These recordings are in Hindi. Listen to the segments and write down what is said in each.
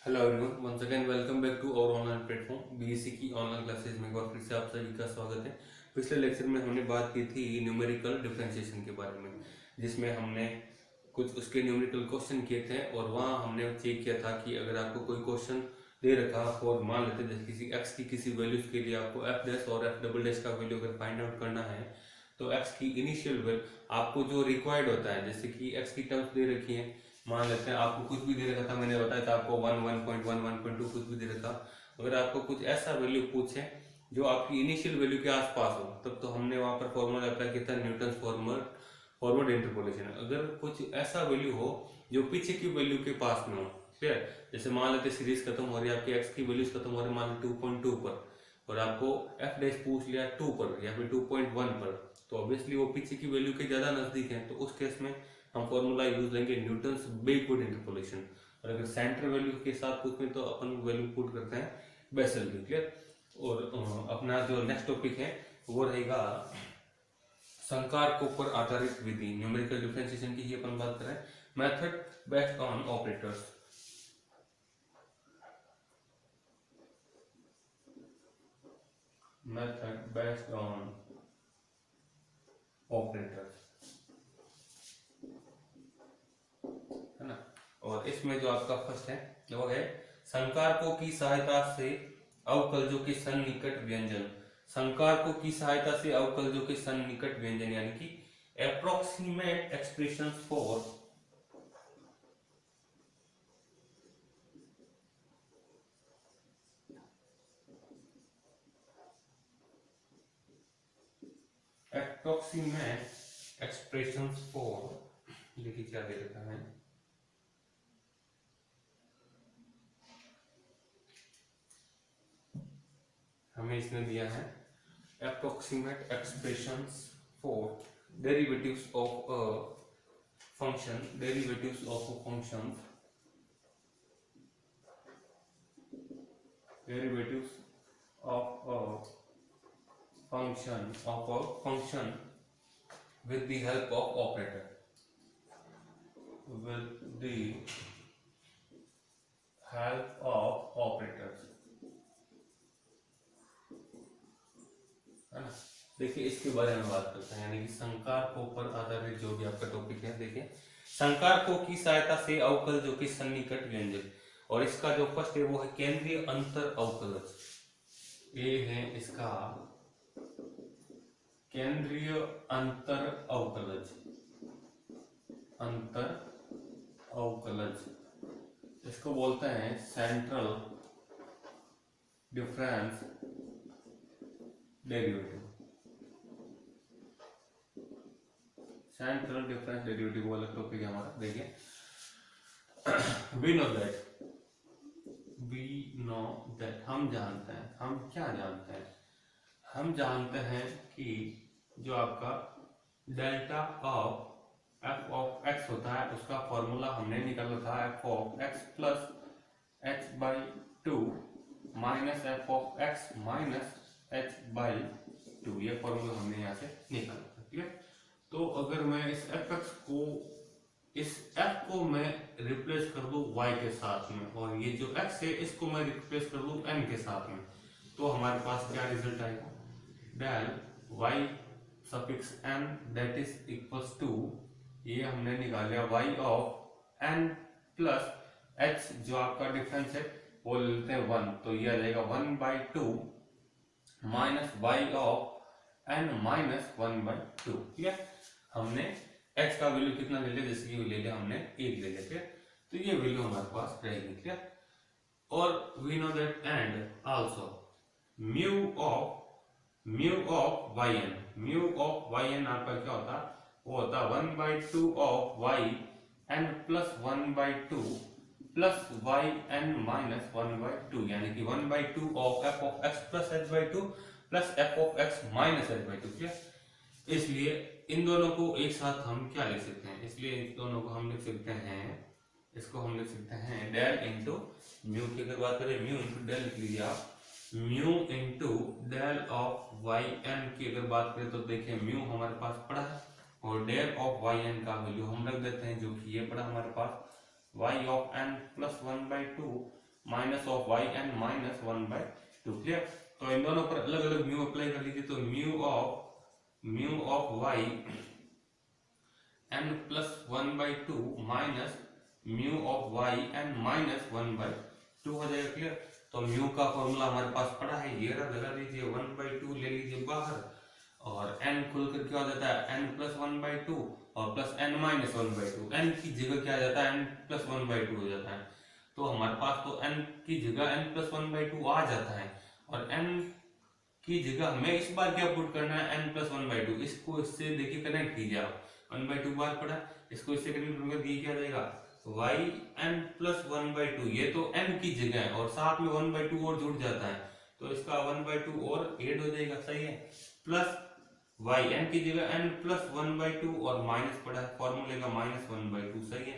Hello everyone, once again welcome back to our online platform BSc की ऑनलाइन क्लासेज में एक बार फिर से आप सभी का स्वागत है। पिछले लेक्चर में हमने बात की थी न्यूमेरिकल डिफरेंशिएशन के बारे में, जिसमें हमने कुछ उसके न्यूमेरिकल क्वेश्चन किए थे और वहाँ हमने चेक किया था कि अगर आपको कोई क्वेश्चन दे रखा और मान लेते जैसे किसी एक्स की किसी वैल्यूज के लिए आपको एफ डैश और एफ डबल डैश का वैल्यू अगर फाइंड आउट करना है तो एक्स की इनिशियल वैल्यू आपको जो रिक्वायर्ड होता है, जैसे कि एक्स की टर्म्स दे रखी है, मान लेते हैं आपको कुछ भी दे रखा था, मैंने बताया था आपको 1, 1.1, 1.2 कुछ भी दे रखा। अगर आपको कुछ ऐसा वैल्यू पूछे जो आपकी इनिशियल वैल्यू के आसपास हो, तब तो हमने वहां पर फॉर्मूला अप्लाई किया था न्यूटन फॉरवर्ड इंटरपोलेशन। अगर कुछ ऐसा वैल्यू हो जो पीछे की वैल्यू के पास में हो, क्लियर, जैसे मान लेते सीरीज खत्म हो रही है, आपकी एक्स की वैल्यूज खत्म हो रही है मान लो 2.2 पर, और आपको एफ डैश पूछ लिया 2 पर या फिर 2.1 पर, तो ऑब्वियसली वो पीछे की वैल्यू के ज्यादा नजदीक है, तो उस केस में हम फॉर्मूला यूज लेंगे न्यूटन्स बैकवर्ड इंटरपोलेशन। और अगर सेंटर वैल्यू के साथ पूछें तो अपन वैल्यू पुट करते हैं बेसल की, क्लियर। और अपना जो नेक्स्ट टॉपिक है वो रहेगा संकारकों पर आधारित विधि, न्यूमेरिकल डिफरेंशिएशन की ही अपन बात करें, method based on operators. Method based on operators, है ना। और इसमें जो आपका फर्स्ट है वो है संकारकों की सहायता से अवकलजों के सन्निकट व्यंजन। संकारकों की सहायता से अवकलजों के सन्निकट व्यंजन यानी कि approximate expressions for approximate expressions for, देखिए क्या दे रखा है, हमें इसने दिया है approximate expressions for derivatives of a function, derivatives of a function, derivatives of a function with the help of operator, with the help of operators, है ना। देखिए इसके बारे में बात करते हैं, यानी कि संकारकों पर आधारित जो भी आपका टॉपिक है। देखिए संकारकों की सहायता से अवकलजों के सन्निकट व्यंजन, और इसका जो फर्स्ट है वो है केंद्रीय अंतर अवकलज। ये है इसका केंद्रीय अंतर अवकलज, अंतर अवकलज, इसको बोलते हैं central difference derivative. Central difference derivative वाला टॉपिक है हमारा। देखिए वी नो दैट, हम जानते हैं, हम क्या जानते हैं, हम जानते हैं कि जो आपका delta of F of x होता है उसका फॉर्मूला हमने निकाला था F of x plus H by two minus F of x minus H by two, ये फॉर्मूला हमने यहाँ से निकाला था, ठीक है। तो अगर मैं इस एफ एक्स को, इस एफ को मैं रिप्लेस कर दूं y के साथ में, और ये जो x है इसको मैं रिप्लेस कर दूं n के साथ में, तो हमारे पास क्या रिजल्ट आएगा, del y suffix n that is equals to, ये हमने निकाल लिया y of n plus h, जो आपका डिफरेंस है वो लेते हैं 1, तो ये आ जाएगा 1/2 minus y of n minus 1/2, ठीक है। हमने x का वैल्यू कितना ले लिया, जैसे कि ले लिया हमने 1 ले लिया, ठीक है, तो ये वैल्यू हमारे पास रहेगी, ठीक है। और we know that and also mu of yn, mu of yn आपका क्या होता है, वो होता है 1/2 of y n plus 1/2 plus y n minus 1/2, यानी कि 1/2 of f of x plus h/2 plus f of x minus h/2, ठीक है। इसलिए इन दोनों को एक साथ हम क्या लिख सकते हैं, इसलिए इन दोनों को हम लिख सकते हैं, इसको हम लिख सकते हैं डेल इंटू म्यू की, अगर बात करें म्यू इंटू डेल लिख लीजिए आप, mu into del of Y n की अगर बात करें तो देखिए म्यू हमारे पास पड़ा है और डेल ऑफ वाई एन का वैल्यू हम रख देते हैं जो कि ये पड़ा हमारे पास y of n plus 1/2 minus of Y N minus 1/2। Clear. तो इन दोनों पर अलग अलग म्यू अप्लाई कर लीजिए। तो mu of Y N plus 1/2 minus mu of Y N minus 1/2 हो जाएगा। क्लियर। तो म्यू का फॉर्मूला हमारे पास पड़ा है, ये लगा लीजिए, 1/2 ले लीजिए बाहर, और n खुल कर क्या हो जाता है n प्लस 1/2 और प्लस n माइनस 1/2। n की जगह क्या आ जाता है n प्लस 1/2 हो जाता है। तो हमारे पास तो n की जगह n प्लस 1/2 आ जाता है, और n की जगह हमें इस बार क्या पुट करना है n प्लस 1/2। इसको इससे देखिए कनेक्ट कीजिए आप, 1/2 बार पड़ा, इसको इससे कनेक्ट करोगे तो ये क्या जाएगा y n प्लस 1/2। ये तो n की जगह है और साथ में 1/2 और जुड़ जाता है, तो इसका 1/2 और ऐड हो जाएगा। सही है। प्लस y n की जगह n प्लस 1/2 और माइनस पड़ा है, फॉर्मूले का माइनस 1/2। सही है।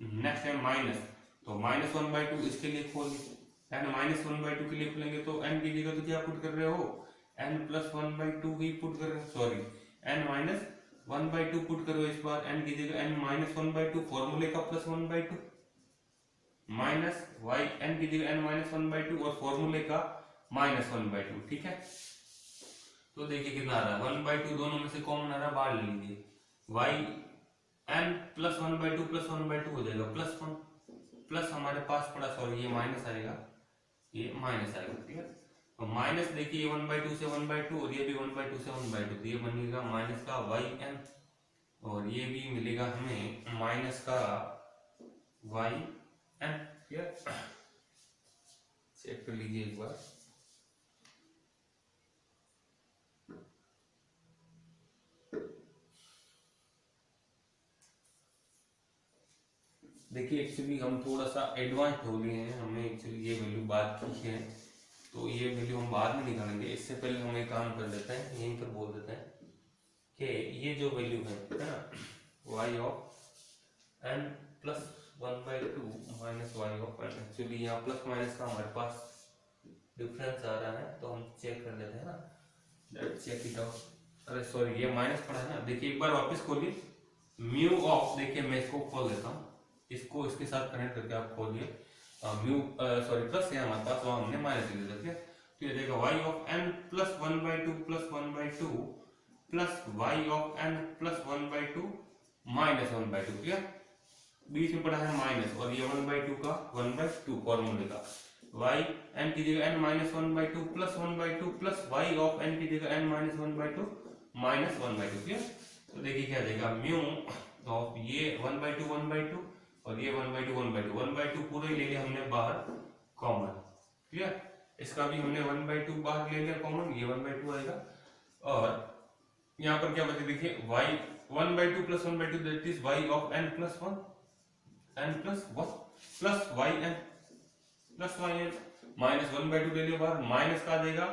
नेक्स्ट है माइनस, तो माइनस 1/2 इसके लिए खोलिए, n माइनस 1/2 के लिए खोलेंगे तो n की जगह तो क्या पुट कर रहे हो n प्लस 1/2 ही पुट कर रहे हो, सॉरी n माइनस 1/2 पुट करो इस बार, n की जगह n माइनस 1/2, फॉर्मूले का प्लस 1/2 माइनस y n की जगह n माइनस 1/2 और फॉर्मूले का माइनस 1/2। ठीक है। तो देखिए कितना आ रहा है 1/2, दोनों में से कॉमन आ रहा है, बाहर ले लीजिए, y n प्लस 1/2 प्लस 1/2 हो जाएगा प्लस 1, प्लस हमारे पास पड़ा, सॉरी ये माइनस आएगा, ये माइनस आएगा। ठीक है। तो माइनस देखिए 1/2 से 1/2 और ये भी 1/2 से 1/2, तो ये बनेगा माइनस का y n, और ये भी मिलेगा हमें माइनस का y n। चेक कर लीजिए एक बार। देखिए एक्चुअली हम थोड़ा सा एडवांस हो गए हैं, हमने एक्चुअली ये वैल्यू बात की है, तो ये वैल्यू हम बाद में निकालेंगे। इससे पहले हम एक काम कर लेते हैं, यहीं पर बोल देते हैं कि ये जो वैल्यू है ना y of n plus 1/2 minus y of n, actually यहाँ प्लस माइनस का हमारे पास डिफरेंस आ रहा है, तो हम चेक कर लेते हैं ना, लेट्स चेक इट आउट। अरे सॉरी ये माइनस पड़ा है ना, देखिए एक बार वापस खोलिए म्यू ऑफ, देखिए मैं इसको खोल देता हूँ, इसको इसके साथ कनेक्ट करके आप खोलिए, म्यू सॉरी प्लस है हमारे पास, वहां हमने माइनस ले लिया। तो ये देगा y of n plus 1/2 plus 1/2 plus y of n plus 1/2 minus 1/2। Clear. बीच में पड़ा है माइनस, और ये 1/2 का 1/2 फॉर्मूले का, y n की जगह n minus 1/2 plus 1/2 plus y of n की जगह n माइनस 1/2 माइनस 1/2। क्लियर। तो देखिए क्या देगा म्यू ऑफ ये 1/2 1/2 और ये 1/2 1/2 1/2 पूरा ही ले लिया हमने बाहर कॉमन। क्लियर। इसका भी हमने 1/2 बाहर ले लिया कॉमन, ये 1/2 आएगा, और यहाँ पर क्या बचे देखिए y 1/2 plus 1/2 that is y of n plus 1 n plus 1 plus y n plus y n minus 1/2 ले लिया बाहर, माइनस का देगा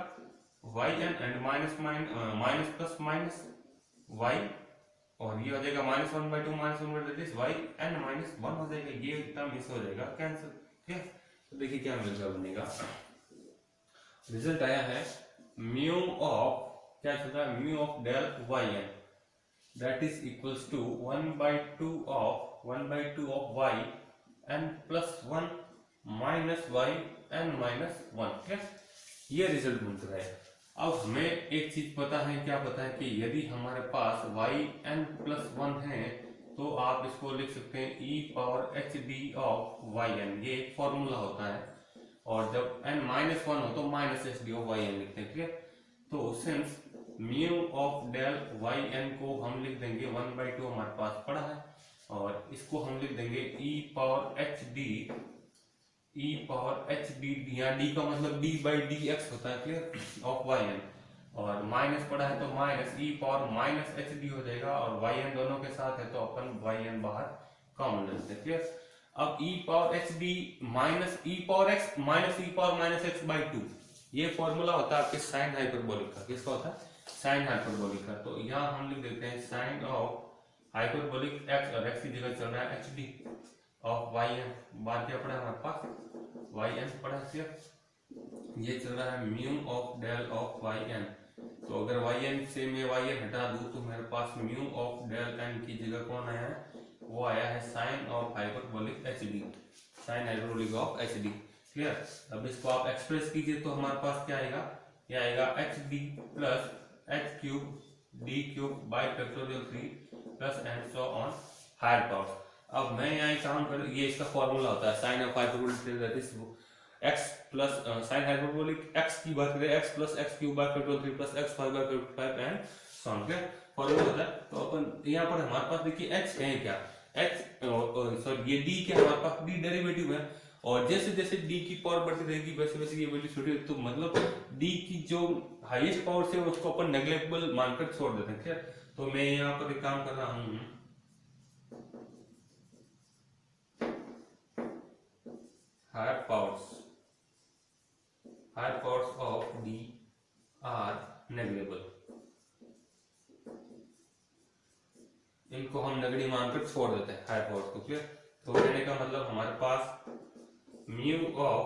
y n and minus minus plus minus y, और ये हो जाएगा minus 1/2 minus 1/2 that is y n minus 1 हो जाएगा, ये टर्म मिस हो जाएगा कैंसिल। ठीक है। तो देखिए क्या मिलकर बनेगा, रिजल्ट आया है म्यू ऑफ, क्या चल रहा है mu of del y n that is equals to 1/2 of y n plus 1 minus y n minus 1। ठीक है। ये रिजल्ट मिल रहा है। अब हमें एक चीज पता है, क्या पता है कि यदि हमारे पास y n प्लस 1 है तो आप इसको लिख सकते हैं e power h d of y n, ये एक फॉर्मूला होता है, और जब n माइनस 1 हो तो minus h D of Y n लिखते हैं। क्लियर। तो since mu of del y N को हम लिख देंगे 1/2 हमारे पास पड़ा है, और इसको हम लिख देंगे e पावर एच डी, यहाँ डी का मतलब d बाई डी एक्स होता है। क्लियर। ऑफ वाई एन, और माइनस पड़ा है तो minus e power minus h D हो जाएगा, और वाई एन दोनों के साथ है तो अपन वाई एन बाहर कॉमन ले लेते हैं। क्लियर। अब e power H D minus e power x minus e power minus x by 2, ये फॉर्मूला होता है आपके साइन हाइपरबोलिक का। किसका होता है? साइन हाइपरबोलिक का। तो यहाँ हम लिख देते हैं साइन ऑफ हाइपरबोलिक एक्स, और एक्स की जगह चल रहा है h D of Y n. बाद क्या पड़ा हमारे पास वाई एन पड़ा है, ये चल रहा है mu of del of Y N. तो अगर वाई एन से मैं वाई एन हटा दूं तो मेरे पास म्यू ऑफ डेल एन की जगह कौन आया है? वो आया है sine of hyperbolic h d, sine hyperbolic of h d. Clear. अब इसको आप एक्सप्रेस कीजिए तो हमारे पास क्या आएगा, ये आएगा h d plus h cube D cube by factorial 3 plus and so on higher power. अब मैं यहाँ एक काम कर, ये इसका फॉर्मूला होता है sine of hyperbolic x plus sine hyperbolic x की बात करें x plus x cube by factorial 3 plus x five by 5 and so on. Clear, formula होता है। तो अपन यहाँ पर हमारे पास देखिए एच है क्या, एच सॉरी ये डी क्या हमारे पास, डी डेरिवेटिव है, और जैसे जैसे डी की पावर बढ़ती रहेगी वैसे वैसे ये वैल्यू छोटी, तो मतलब डी की जो हाईएस्ट पावर से उसको अपन नेग्लेक्टेबल मानकर छोड़ देते हैं। ठीक, तो मैं यहाँ पर एक काम कर रहा हूं, higher powers of D are neglectable, इनको हम नगड़ी मानकर छोड़ देते हैं हायर पावर्स को। क्लियर, तो कहने का मतलब हमारे पास म्यू ऑफ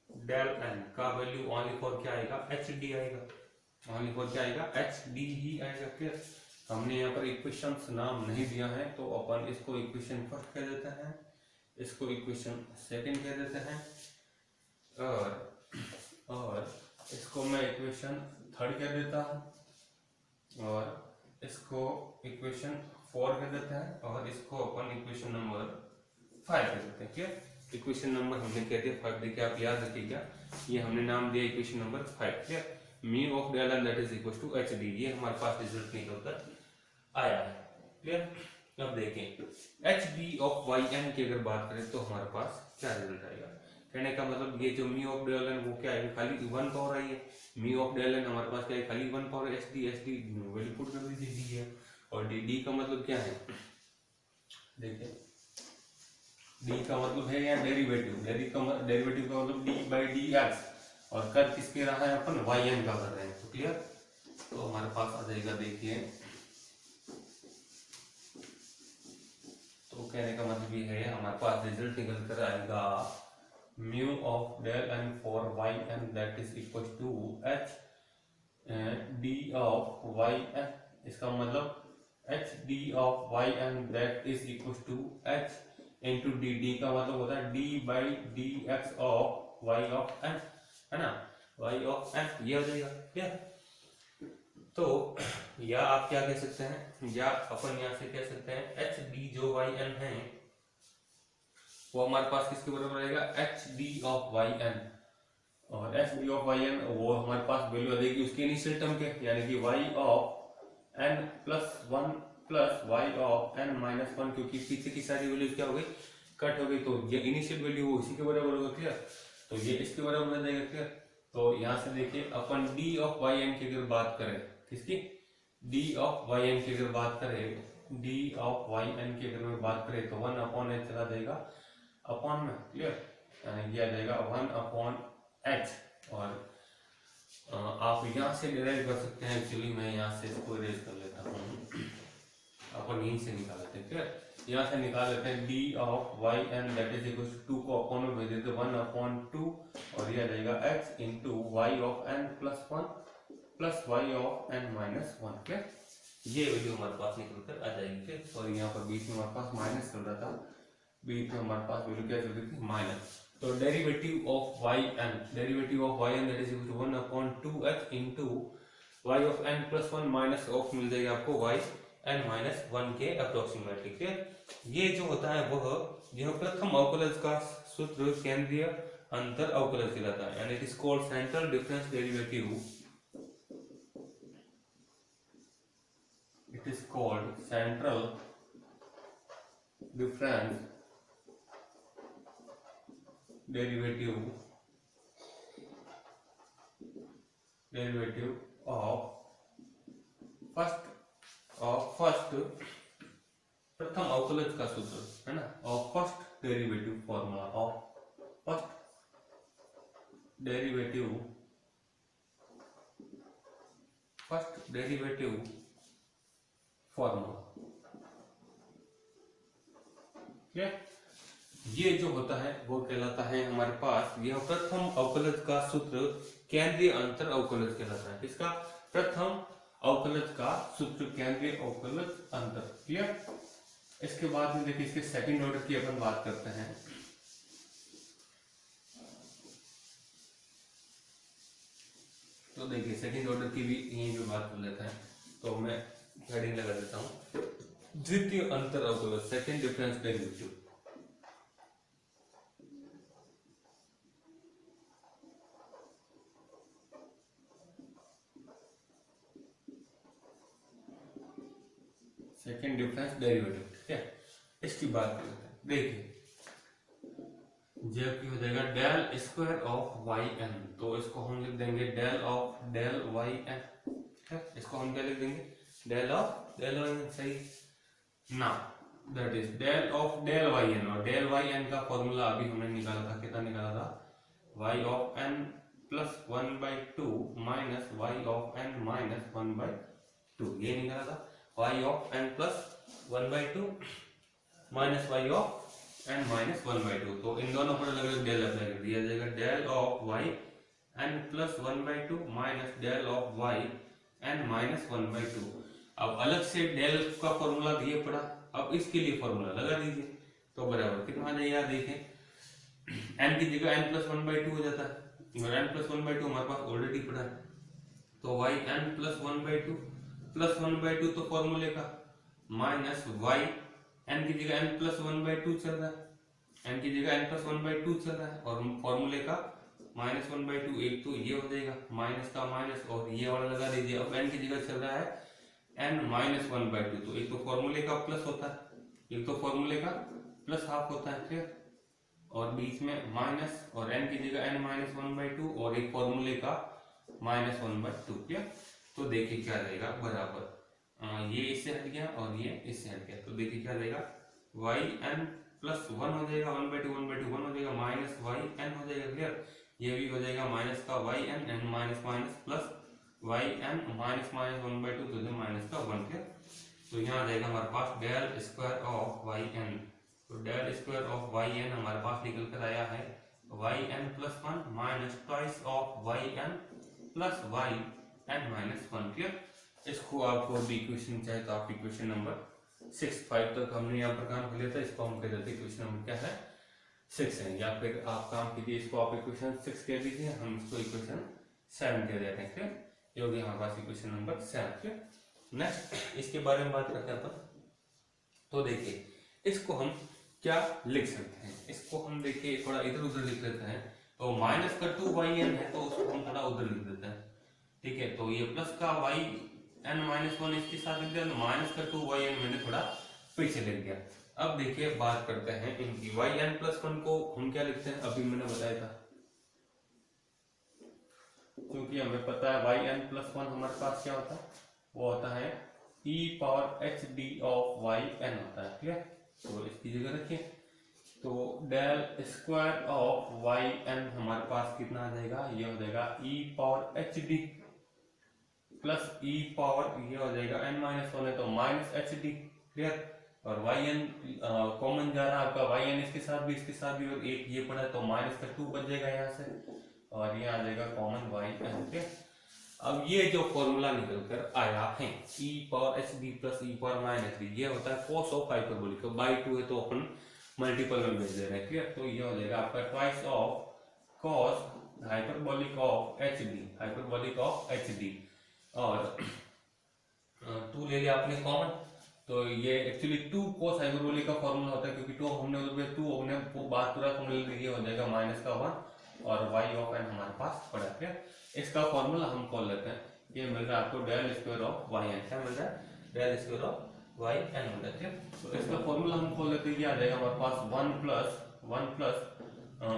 डेल एन का वैल्यू ओनली फॉर क्या आएगा, एच डी आएगा, ओनली फॉर क्या आएगा, एच डी ही आएगा। क्लियर, हमने यहाँ पर इक्वेशन नाम नहीं दिया है तो अपन इसको इक्वेशन फर्स्ट कह देते हैं, इसको इक्वेशन सेकंड कह देते हैं, और इसको मैं इक्वेशन थर्ड कह देता हूँ, और इसको इक्वेशन 4 कह देते हैं, और इसको अपन इक्वेशन नंबर 5 कह देते हैं। क्या इक्वेशन नंबर हमने कह दिया 5, देखिए आप याद रखिएगा, ये हमने नाम दिया equation number 5। Clear, mu of del n that is equal to h d, ये हमारे पास रिजल्ट निकल कर आया है। क्लियर, अब देखें h D of Y n की अगर बात करें तो हमारे पास क्या रिजल्ट आएगा, कहने का मतलब ये जो म्यू ऑफ डेल एन वो क्या है, खाली 1 पावर आई है, म्यू ऑफ डेल एन हमारे पास क्या है, खाली 1 power H D value put कर दीजिए डी है, और डी का मतलब क्या है, देखिए डी का मतलब है यहाँ डेरिवेटिव, डेरिवेटिव का मतलब डी बाई डी एक्स, और कर किसके रहा है अपन, वाई एन का कर रहे हैं। तो क्लियर, तो हमारे पास आ जाएगा, देखिए तो कहने का मतलब ये है हमारे पास रिजल्ट निकल कर आएगा mu of del n for y N that is equal to h D of Y n, इसका मतलब h D of Y N that is equal to h into d, d का मतलब होता है d by d x of y of n, है ना, वाई ऑफ एन, ये हो जाएगा। क्या, तो या आप क्या कह सकते हैं, या अपन यहां से कह सकते हैं एच डी जो वाई एन है वो हमारे पास किसके बराबर रहेगा, H D of Y N, और H D of Y N वो हमारे पास वैल्यू आ जाएगी उसके इनिशियल टर्म के, यानी कि y of N plus 1 plus y of n minus 1, क्योंकि पीछे की सारी वैल्यू क्या हो गई, कट हो गई, तो ये इनिशियल वैल्यू वो इसी के बराबर होगा। क्लियर, तो ये इसके बराबर हो जाएगा। क्लियर, तो यहाँ से देखिए अपन डी ऑफ वाई एन की अगर बात करें, किसकी, डी ऑफ वाई एन की अगर बात करें, डी ऑफ वाई एन की अगर मैं बात करें तो 1 अपॉन एच चला जाएगा अपॉन में। क्लियर, यानी ये आ जाएगा 1 अपॉन एच, और आप यहाँ से डिराइव कर सकते हैं, एक्चुअली मैं यहाँ से इसको इरेज कर लेता हूँ, अपन यहीं से निकाल लेते हैं। क्लियर, यहाँ से निकाल लेते हैं d of Y N that is equal to 2 को अपॉन में भेज देते 1 अपॉन 2, और ये आ जाएगा h into Y of N plus 1 plus y of n minus 1। Clear, ये वैल्यू हमारे पास निकल कर आ जाएगी। क्लियर, सॉरी यहाँ पर बीच में हमारे पास माइनस चल रहा था, बीच में हमारे पास वैल्यू क्या चल रही थी, माइनस, तो derivative of Y N that is equal to 1 upon 2h into Y of N plus 1 minus of मिल जाएगा आपको वाई एन माइनस 1 के अप्रोक्सीमेटली। क्लियर, ये जो होता है वह यह प्रथम अवकलज का सूत्र केंद्रीय अंतर अवकलज कहलाता है, यानी it is called central difference derivative, it is called central difference derivative of first प्रथम अवकलज का सूत्र, है ना, of first derivative formula of first derivative formula. ये जो होता है वो कहलाता है हमारे पास, यह प्रथम अवकलज का सूत्र केंद्रीय अंतर अवकलज कहलाता है, इसका प्रथम अवकलज का सूत्र केंद्रीय अवकलज अंतर। क्लियर, इसके बाद में देखिए इसके सेकंड ऑर्डर की अपन बात करते हैं। तो देखिए सेकंड ऑर्डर की भी यहीं पे बात कर लेते हैं। तो मैं हेडिंग लगा देता हूँ, द्वितीय अंतर अवकलज, second difference derivative. Second difference derivative, ठीक है, इसकी बात करते हैं। देखिए जब की हो जाएगा del square of Y N, तो इसको हम लिख देंगे del of del y n, इसको हम क्या लिख देंगे, del of del y n, सही ना, that is del of del y N. और डेल वाई एन का फॉर्मूला अभी हमने निकाला था, कितना निकाला था, y of N plus 1/2 minus y of n minus 1/2, ये निकाला था, y of N plus 1/2 minus y of n minus 1/2। तो इन दोनों पर अलग अलग डेल अप्लाई कर दिया जाएगा, del of Y N plus 1/2 minus del of Y N minus 1/2। अब अलग से डेल का फॉर्मूला दिए पड़ा, अब इसके लिए फॉर्मूला लगा दीजिए, तो बराबर कितना आ जाएगा, देखें एन की जगह एन प्लस 1/2 हो जाता है, और एन प्लस 1/2 हमारे पास ऑलरेडी पड़ा है, तो वाई एन प्लस 1/2 प्लस 1/2 तो फॉर्मूले का, माइनस वाई एन की जगह एन प्लस 1/2 चल रहा है, एन की जगह एन प्लस 1/2 चल रहा है, और फॉर्मूले का माइनस 1/2, एक तो ये हो जाएगा माइनस का माइनस, और ये वाला लगा दीजिए। अब एन की जगह चल रहा है एन माइनस 1/2, तो एक तो फॉर्मूले का प्लस होता है, एक तो फॉर्मूले का प्लस हाफ होता है, ठीक, और बीच में माइनस, और एन की जगह एन माइनस 1/2 और एक फॉर्मूले का माइनस 1/2, ठीक। तो देखिए क्या रहेगा, बराबर ये इससे हट गया और ये इससे हट गया, तो देखिए क्या रहेगा, वाई एन प्लस 1 हो जाएगा, 1/2 1/2 1 हो जाएगा, माइनस वाई एन हो जाएगा, क्लियर, ये भी हो जाएगा माइनस का y n, n minus minus plus Y N minus minus 1/2, तो माइनस का 1, क्लियर। तो यहाँ आ जाएगा हमारे पास del square of Y N, तो del square of Y N हमारे पास निकल कर आया है Y N plus 1 minus twice of Y N plus Y N minus 1, clear. इसको आपको भी इक्वेशन चाहे तो आप इक्वेशन नंबर 6 5 तक हमने यहाँ पर काम कर लिया था, इसको हम कह देते हैं इक्वेशन नंबर क्या है, 6 है, या फिर आप काम कीजिए, इसको आप इक्वेशन 6 कह दीजिए, हम इसको इक्वेशन 7 कह देते हैं, ठीक, ये हो गया हमारे पास इक्वेशन नंबर 7, ठीक। नेक्स्ट इसके बारे में बात करते हैं अपन, तो देखिए इसको हम क्या लिख सकते हैं, इसको हम देखिए थोड़ा इधर उधर लिख लेते हैं, तो माइनस का 2y(n) है, तो उसको हम थोड़ा उधर लिख देते हैं, ठीक है, तो ये प्लस का y n माइनस 1 इसके साथ लिख दिया, तो माइनस का 2y(n) मैंने थोड़ा पीछे लिख दिया। अब देखिए बात करते हैं इनकी, y(n + 1) को हम क्या लिखते हैं, अभी मैंने बताया था, क्योंकि हमें पता है y(n + 1) हमारे पास क्या होता है, वो होता है e⁻hd ऑफ y(n) होता है, ठीक है, तो इसकी जगह रखिए, तो डेल स्क्वायर ऑफ y(n) हमारे पास कितना आ जाएगा, ये हो जाएगा e⁻hd प्लस ये हो जाएगा n-1 है, तो -hd, क्लियर, और yn कॉमन जा रहा है आपका, yn इसके साथ भी इसके साथ भी, और एक ये पड़ा है, तो -2 बच जाएगा यहाँ से, और ये आ जाएगा कॉमन yn, ठीक है। अब ये जो फॉर्मूला निकल कर आया है e⁻hd प्लस e⁻-hd, ये होता है cos ऑफ हाइपरबोलिक, तो बाई 2 है तो अपन मल्टीपल में भेज दे रहे हैं, क्लियर, तो ये हो जाएगा आपका twice of cos hyperbolic of hd, और 2 ले लिया आपने कॉमन, तो ये एक्चुअली 2 cos हाइपरबोलिक का फॉर्मूला होता है, क्योंकि 2 हमने उधर 2 हमने बात पूरा फॉर्मूला ये हो जाएगा माइनस का 1, और y ऑफ n हमारे पास पड़ा है, इसका फॉर्मूला हम खोल लेते हैं, ये मिल रहा है आपको del square of Y N, क्या मिल रहा है, del square of Y N मिल रहा है, तो इसका फॉर्मूला हम खोल लेते हैं, ये आ जाएगा हमारे पास 1 plus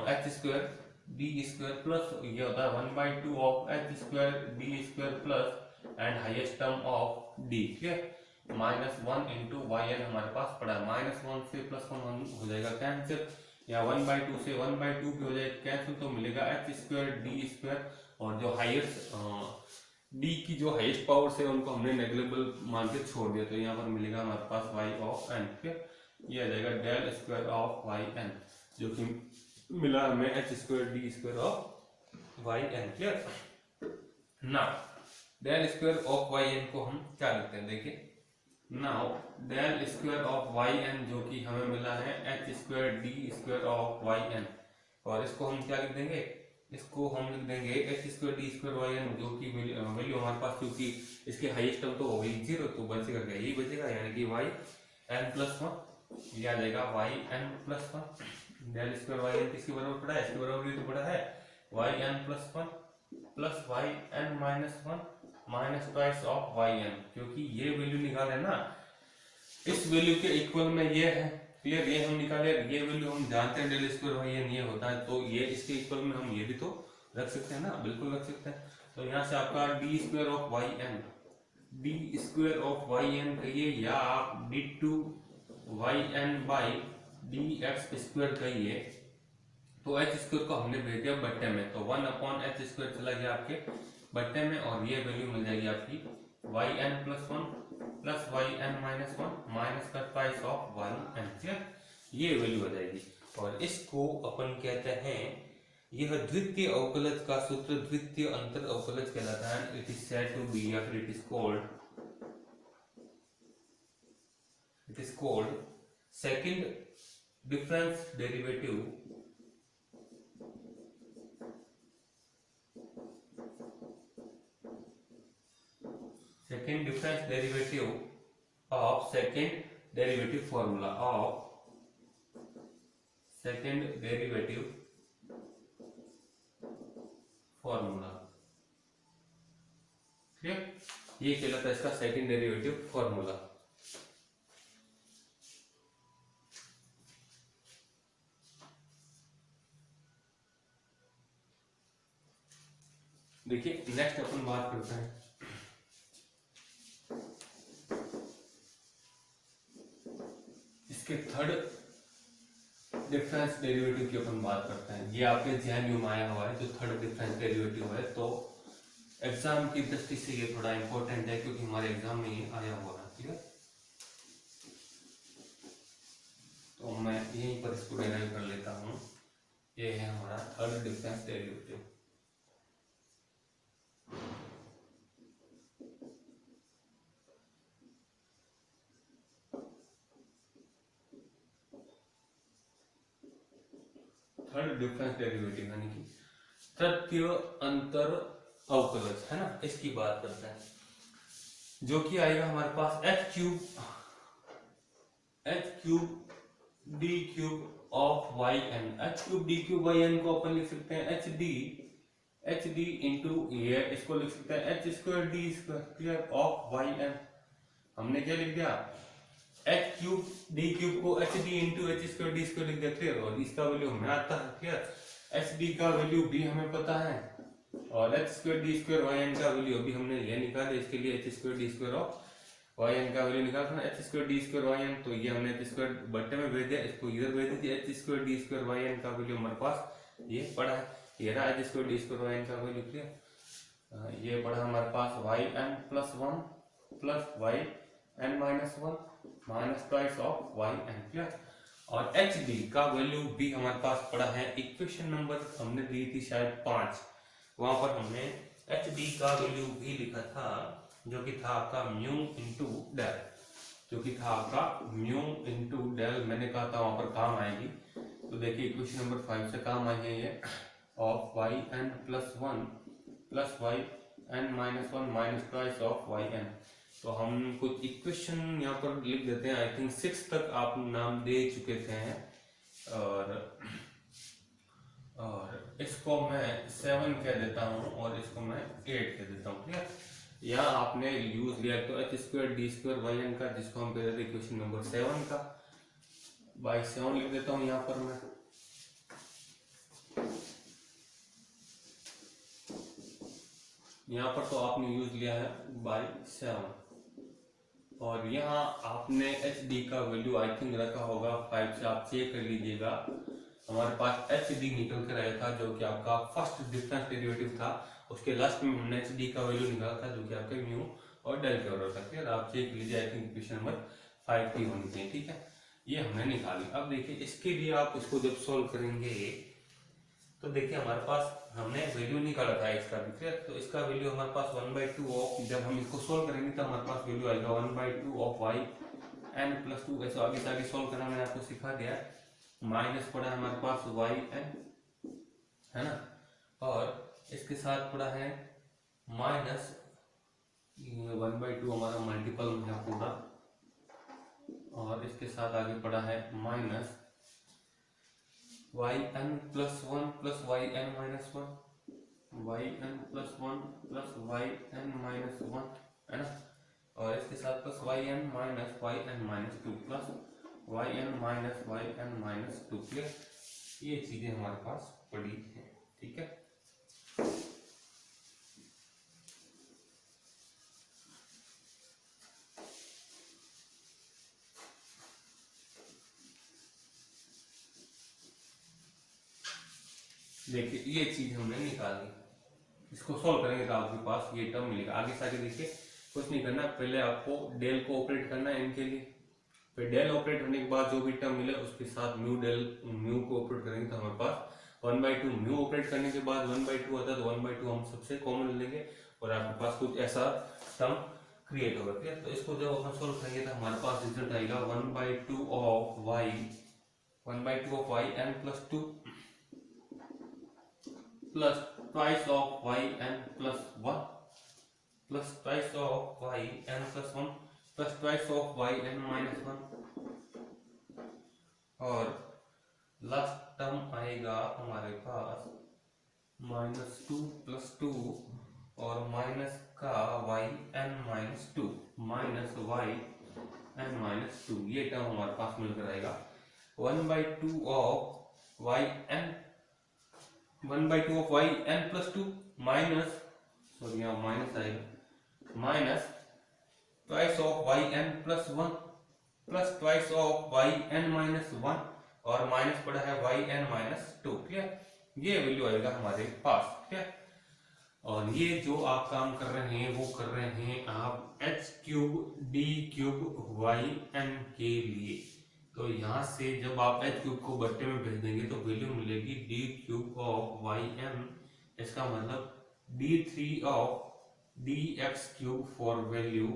h square D square plus ये होता है 1/2 of h square D square plus and highest term of d, clear, -1 into y N हमारे पास पड़ा है, -1 से +1 हो जाएगा कैंसिल, या 1/2 से 1/2 भी हो जाएगा कैंसिल, तो मिलेगा एच स्क्वायर डी स्क्वायर, और जो हाईएस्ट डी की जो हाईएस्ट पावर से उनको हमने नेग्लेक्टेबल मान के छोड़ दिया, तो यहाँ पर मिलेगा हमारे पास वाई ऑफ एन, ठीक, ये आ जाएगा del square of Y n, जो कि मिला हमें h square D square of Y N, clear. Now del square of Y N को हम क्या लिखते हैं, देखिए, now del square of Y n जो कि हमें मिला है h square D square of Y N, और इसको हम क्या लिख देंगे, इसको हम लिख देंगे h square D square Y n, जो कि वैल्यू हमारे पास, क्योंकि इसके हाईएस्ट टर्म तो हो गई 0, तो बचेगा क्या, यही बचेगा, यानी कि वाई एन प्लस वन, ये आ जाएगा y N plus one del square Y n किसके बराबर पड़ा है, इसके बराबर ही तो पड़ा है, Y N plus one plus Y N minus one minus twice of Y n, क्योंकि ये वैल्यू निकाले ना इस वैल्यू के इक्वल में ये है, क्लियर, ये हम निकाले, ये वैल्यू हम जानते हैं डेल स्क्वायर वाई एन ये होता है, तो ये इसके इक्वल में हम ये भी तो रख सकते हैं ना, बिल्कुल रख सकते हैं। तो यहाँ से आपका d square of Y n, d square of Y n कहिए, या आप d two y n by d x square कहिए, तो एच स्क्वायर को हमने भेज दिया बट्टे में, तो 1/h स्क्वायर चला गया आपके बट्टे में, और ये वैल्यू मिल जाएगी आपकी Y N plus one plus Y N minus one minus का twice of Y N, clear, ये वैल्यू आ जाएगी। और इसको अपन कहते हैं, यह द्वितीय अवकलज का सूत्र द्वितीय अंतर अवकलज कहलाता है, it is said to be, या फिर it is called second difference derivative of second derivative formula क्लियर, ये कहलाता है इसका सेकंड डेरिवेटिव फॉर्मूला। देखिए नेक्स्ट अपन बात करते हैं इसके थर्ड डिफरेंस डेरिवेटिव की अपन बात करते हैं। ये आपके ध्यान में आया हुआ है जो थर्ड डिफरेंस डेरिवेटिव है, तो एग्जाम की दृष्टि से ये थोड़ा इंपॉर्टेंट है क्योंकि हमारे एग्जाम में ये आया हुआ है, ठीक है। तो मैं यहीं पर इसको डेराइव कर लेता हूँ, ये है हमारा third difference derivative. Third difference derivative यानी कि तृतीय अंतर अवकलज है ना, इसकी बात करते हैं, जो कि आएगा हमारे पास H cube D cube of Y N. H cube D cube Y N को अपन लिख सकते हैं एच डी इंटू, ये इसको लिख सकते हैं h square D square, clear, of Y n. हमने क्या लिख दिया, एच क्यूब डी क्यूब को h d into h square D square लिख दिया, क्लियर, और इसका वैल्यू हमें आता है, क्लियर, एच डी का वैल्यू भी हमें पता है, और h square D square Y N का वैल्यू अभी हमने ये निकाला, इसके लिए h square D square of Y N का वैल्यू निकालना है, h square D square Y N, तो ये हमने एच स्क्वायर बट्टे में भेज दिया, इसको इधर भेज दीजिए, H square D square Y N का वैल्यू हमारे पास ये पड़ा है, ये रहा H square D square Y N का वैल्यू, क्लियर, ये पड़ा हमारे पास Y N plus one plus Y N minus one minus twice of Y N, clear, और एच डी का वैल्यू भी हमारे पास पड़ा है, इक्वेशन नंबर हमने दी थी शायद 5, वहां पर हमने एच डी का वैल्यू भी लिखा था, जो कि था आपका म्यू इंटू डेल, जो कि था आपका म्यू इंटू डेल, मैंने कहा था वहां पर काम आएगी, तो देखिए इक्वेशन नंबर 5 से काम आई है ये, of Y N plus one plus Y N minus one minus twice of Y N. तो हम कुछ इक्वेशन यहाँ पर लिख देते हैं, आई थिंक 6 तक आप नाम दे चुके थे, और इसको मैं 7 कह देता हूँ और इसको मैं 8 कह देता हूँ, क्लियर। यहाँ आपने यूज लिया तो h square D square Y N का, जिसको हम कह देते इक्वेशन नंबर 7 का, बाई 7 लिख देता हूँ यहाँ पर मैं, यहाँ पर तो आपने यूज लिया है बाई 7, और यहाँ आपने एच डी का वैल्यू आई थिंक रखा होगा 5 से, आप चेक कर लीजिएगा, हमारे पास एच डी निकल कर आया था जो कि आपका फर्स्ट डिफरेंस डेरिवेटिव था, उसके लास्ट में हमने एच डी का वैल्यू निकाला था जो कि आपके म्यू और डेल के बराबर था, क्लियर, आप चेक लीजिए, आई थिंक इक्वेशन नंबर 5 की होनी चाहिए, ठीक है, ये हमने निकाली। अब देखिए इसके लिए आप इसको जब सोल्व करेंगे तो देखिए हमारे पास हमने वैल्यू निकाला था इसका भी, क्लियर, तो इसका वैल्यू हमारे पास 1/2 ऑफ, जब हम इसको सोल्व करेंगे तो हमारे पास वैल्यू आएगा 1/2 ऑफ वाई एन प्लस 2, ऐसा आगे से आगे सोल्व करना मैंने आपको सिखा दिया, माइनस पड़ा हमारे पास वाई एन, है ना, और इसके साथ पड़ा है माइनस 1/2 हमारा मल्टीपल में है पूरा, और इसके साथ आगे पड़ा है minus yn plus 1 plus yn minus 1, yn plus 1 plus yn minus 1 है ना, और इसके साथ plus yn minus 2 plus yn minus 2। Clear, ये चीजें हमारे पास पड़ी हैं। ठीक है, देखिए ये चीज हमने निकाली, इसको सॉल्व करेंगे तो आपके पास ये टर्म मिलेगा। आगे से आगे देखिए, कुछ नहीं करना, पहले आपको डेल को ऑपरेट करना है इनके लिए, फिर डेल ऑपरेट होने के बाद जो भी टर्म मिले उसके साथ म्यू को ऑपरेट करेंगे तो हमारे पास 1/2 म्यू ऑपरेट करने के बाद 1/2 आता है, तो 1/2 हम सबसे कॉमन लेंगे और आपके पास कुछ ऐसा टर्म क्रिएट होगा। ठीक है, तो इसको जब अपन सोल्व करेंगे तो हमारे पास रिजल्ट आएगा 1/2 of y n plus 2 plus twice of yn plus 1 plus twice of yn plus 1 plus twice of yn minus 1, और लास्ट टर्म आएगा हमारे पास -2 प्लस 2 और माइनस का yn minus 2 minus yn minus 2, ये टर्म हमारे पास मिलकर आएगा 1/2 of yn plus 2 minus, sorry यहाँ माइनस आएगा, minus twice of yn plus 1 plus twice of yn minus 1 और माइनस पड़ा है yn माइनस 2। क्लियर, ये वैल्यू आएगा हमारे पास। क्लियर, और ये जो आप काम कर रहे हैं वो कर रहे हैं आप h³ d³ yn के लिए, तो यहाँ से जब आप h³ को बट्टे में भेज देंगे तो वैल्यू मिलेगी d³ ऑफ yn, इसका मतलब d3 of dx³ for value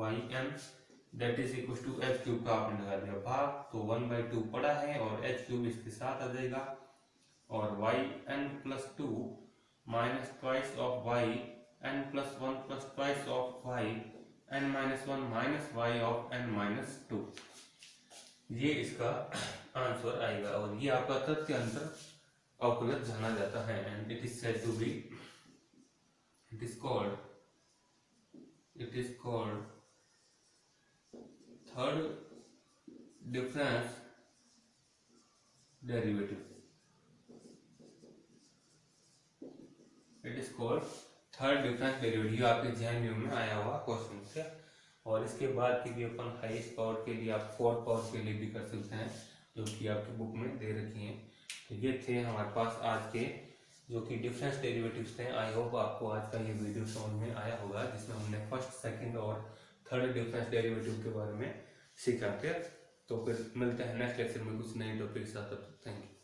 yn, that is equal to h³ का आपने लगा दिया भाग, तो 1/2 पड़ा है और h³ इसके साथ आ जाएगा, और yn plus 2 minus twice of yn plus 1 plus twice of yn minus 1 minus y of n minus 2, ये इसका आंसर आएगा। और ये आपका तथ्य अंतर अवकलज जाना जाता है, and it is said to be, it is called third difference derivative, it is called third difference derivative. आपके जेएनयू में आया हुआ क्वेश्चन है, और इसके बाद की भी अपन हाईएस्ट पावर के लिए आप 4 पावर के लिए भी कर सकते हैं, जो कि आपकी बुक में दे रखी हैं। तो ये थे हमारे पास आज के जो कि डिफरेंस डेरिवेटिव्स थे। आई होप आपको आज का ये वीडियो समझ में आया होगा, जिसमें हमने फर्स्ट, सेकंड और थर्ड डिफरेंस डेरिवेटिव के बारे में सीखा। तो फिर मिलते हैं नेक्स्ट लेक्चर में कुछ नए टॉपिक के साथ। Thank you.